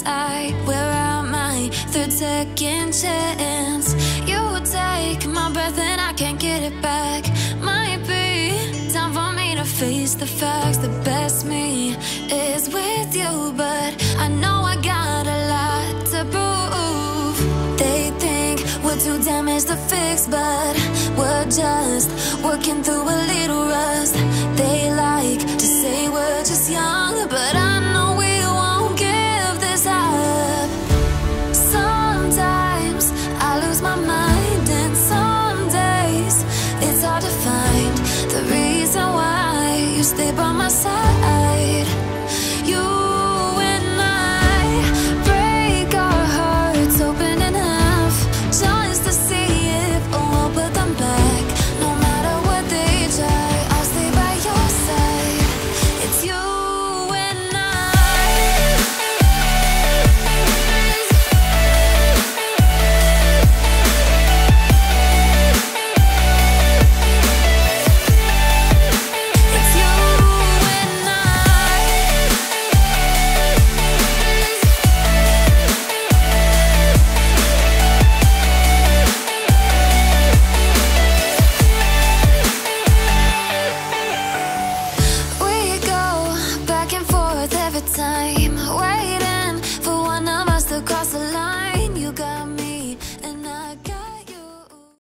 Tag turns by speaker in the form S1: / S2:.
S1: inside. We're out my third second chance. You take my breath and I can't get it back. Might be time for me to face the facts. The best me is with you, but I know I got a lot to prove. They think we're too damaged to fix, but we're just working through a little rust. They like to say we're just young, but I know we won't give this up. Sometimes I lose my mind, and some days it's hard to find the reason why you stay by my side.